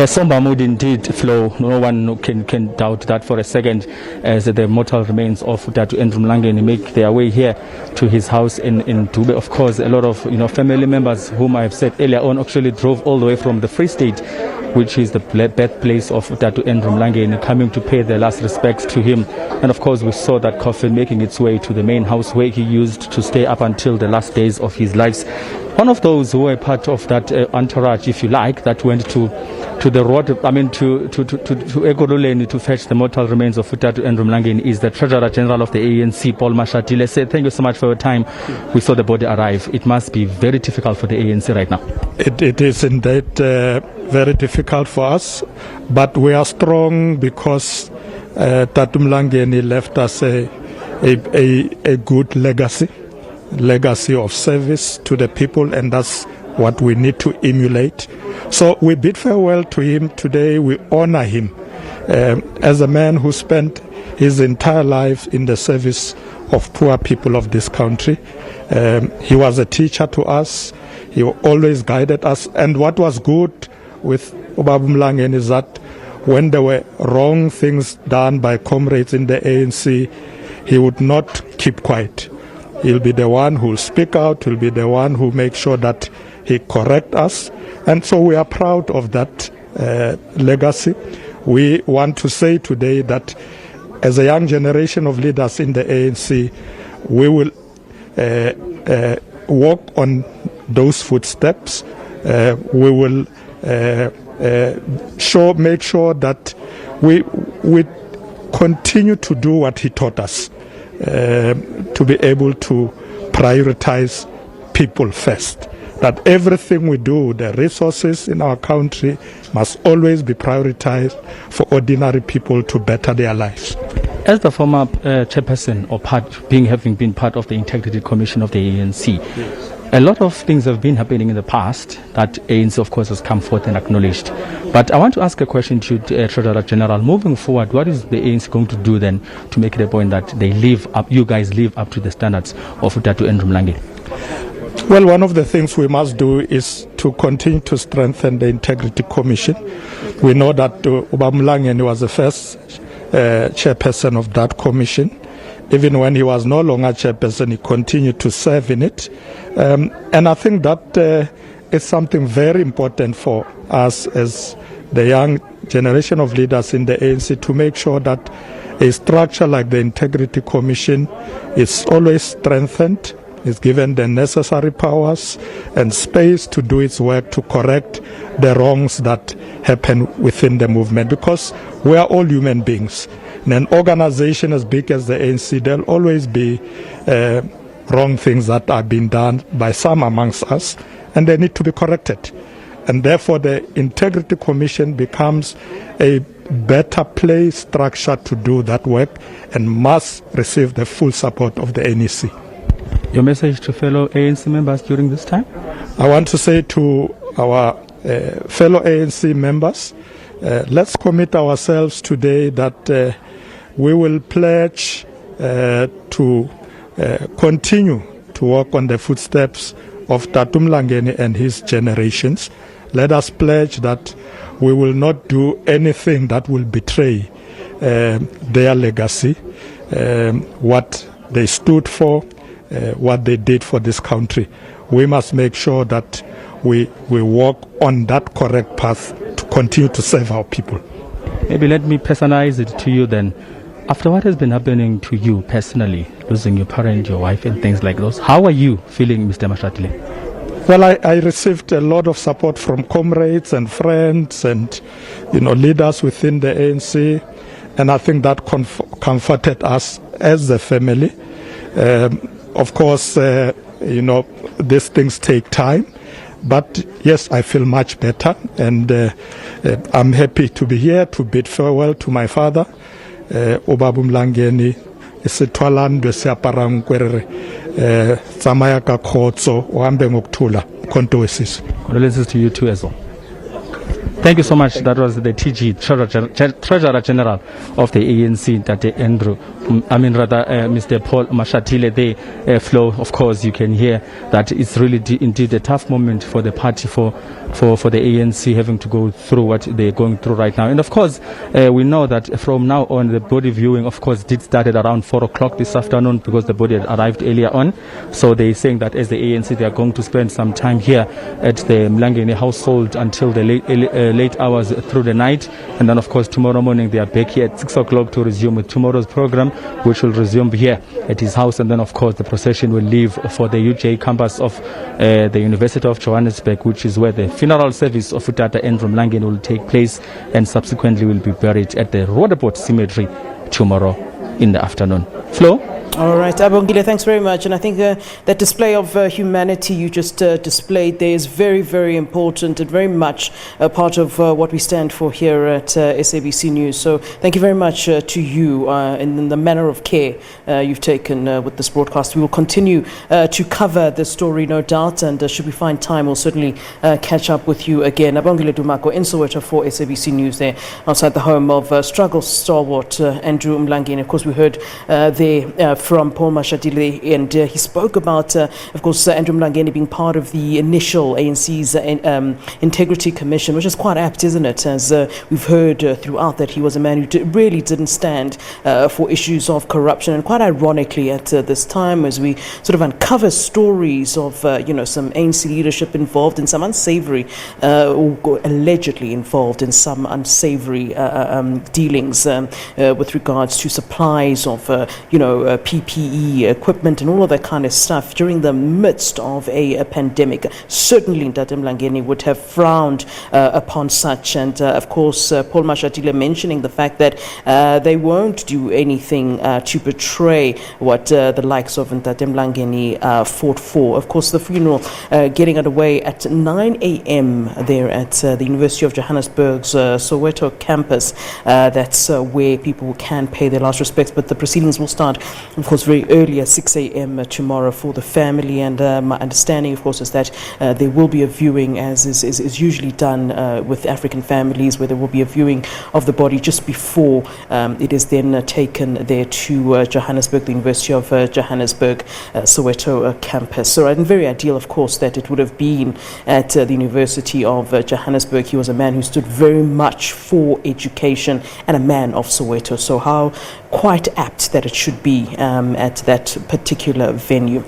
Somber mood indeed, Flo. No one can doubt that for a second, as the mortal remains of Datu Andrew Mlangeni make their way here to his house in Dube. Of course, a lot of family members whom I've said earlier on actually drove all the way from the Free State, which is the birthplace of Datu Andrew Mlangeni, coming to pay their last respects to him. And of course, we saw that coffin making its way to the main house where he used to stay up until the last days of his life. One of those who were part of that entourage, if you like, that went to the road, to Egodoleni to fetch the mortal remains of Datu Andrew Mlangeni is the Treasurer General of the ANC, Paul Mashatile. Said, thank you so much for your time. We saw the body arrive. It must be very difficult for the ANC right now. It is indeed very difficult for us, but we are strong because Datu Mlangeni left us a good legacy of service to the people, and that's what we need to emulate. So we bid farewell to him today. We honor him as a man who spent his entire life in the service of poor people of this country. He was a teacher to us. He always guided us. And what was good with Ubabu Mlangeni is that when there were wrong things done by comrades in the ANC, he would not keep quiet. He'll be the one who will speak out. He'll be the one who makes sure that he corrects us. And so we are proud of that legacy. We want to say today that as a young generation of leaders in the ANC, we will walk on those footsteps. We will make sure that we continue to do what he taught us, to be able to prioritize people first. That everything we do, the resources in our country, must always be prioritized for ordinary people to better their lives. As the former chairperson or having been part of the Integrity Commission of the ANC, a lot of things have been happening in the past that ANC, of course, has come forth and acknowledged. But I want to ask a question to Treasurer General. Moving forward, what is the ANC going to do then to make it a point that you guys live up to the standards of Datu Andrew Mlangeni? Well, one of the things we must do is to continue to strengthen the Integrity Commission. We know that Ubabu Mlangeni was the first chairperson of that commission. Even when he was no longer chairperson, he continued to serve in it. And I think that is something very important for us as the young generation of leaders in the ANC to make sure that a structure like the Integrity Commission is always strengthened, is given the necessary powers and space to do its work to correct the wrongs that happen within the movement, because we are all human beings. In an organization as big as the ANC, there'll always be wrong things that are being done by some amongst us, and they need to be corrected. And therefore the Integrity Commission becomes a better place structure to do that work and must receive the full support of the NEC. Your message to fellow ANC members during this time? I want to say to our fellow ANC members, let's commit ourselves today that we will pledge to continue to walk on the footsteps of Datu Mlangeni and his generations. Let us pledge that we will not do anything that will betray their legacy, what they stood for, what they did for this country. We must make sure that we walk on that correct path to continue to serve our people. Maybe let me personalize it to you then. After what has been happening to you personally, losing your parent, your wife and things like those, how are you feeling, Mr. Mashatile? Well, I received a lot of support from comrades and friends and leaders within the ANC, and I think that comforted us as a family. Of course, these things take time, but yes, I feel much better, and I'm happy to be here to bid farewell to my father, Ubabu Mlangeni. Isithwalandwe siyaparang kwerere tsamaya ka khotso o ambe ngokuthula khonto wesizwe. Condolences to you too as well. Thank you so much. That was the TG, Treasurer General of the ANC, that Andrew, Mr. Paul Mashatile. The flow, of course, you can hear that it's really indeed a tough moment for the party, for the ANC having to go through what they're going through right now. And of course, we know that from now on, the body viewing, of course, did start at around 4 o'clock this afternoon because the body had arrived earlier on. So they're saying that as the ANC, they are going to spend some time here at the Mlangeni household until the late hours through the night. And then, of course, tomorrow morning, they are back here at 6 o'clock to resume with tomorrow's program, which will resume here at his house. And then, of course, the procession will leave for the UJ campus of the University of Johannesburg, which is where the funeral service of Utata Andrew Mlangeni will take place, and subsequently will be buried at the Roodepoort Cemetery tomorrow in the afternoon. Flo? All right, Abongile, thanks very much. And I think that display of humanity you just displayed there is very, very important and very much a part of what we stand for here at SABC News. So thank you very much to you in the manner of care you've taken with this broadcast. We will continue to cover the story, no doubt, and should we find time, we'll certainly catch up with you again. Abongile Dumako in Soweto for SABC News there outside the home of struggle stalwart Andrew Mlangeni. Of course, we heard there from Paul Mashatile, and he spoke about, of course, Andrew Mlangeni being part of the initial ANC's Integrity Commission, which is quite apt, isn't it? As we've heard throughout that he was a man who really didn't stand for issues of corruption. And quite ironically, at this time, as we sort of uncover stories of, some ANC leadership involved in some unsavory, or allegedly involved in some unsavory dealings with regards to supplies of, PPE equipment and all of that kind of stuff during the midst of a pandemic. Certainly, Ndate Mlangeni would have frowned upon such. And of course, Paul Mashatile mentioning the fact that they won't do anything to betray what the likes of Ndate Mlangeni fought for. Of course, the funeral getting underway at 9 a.m. there at the University of Johannesburg's Soweto campus. That's where people can pay their last respects. But the proceedings will start, of course, very early at 6 a.m. tomorrow for the family. And my understanding, of course, is that there will be a viewing, as is usually done with African families, where there will be a viewing of the body just before it is then taken there to Johannesburg, the University of Johannesburg, Soweto campus. So, and very ideal, of course, that it would have been at the University of Johannesburg. He was a man who stood very much for education and a man of Soweto. So how quite apt that it should be at that particular venue.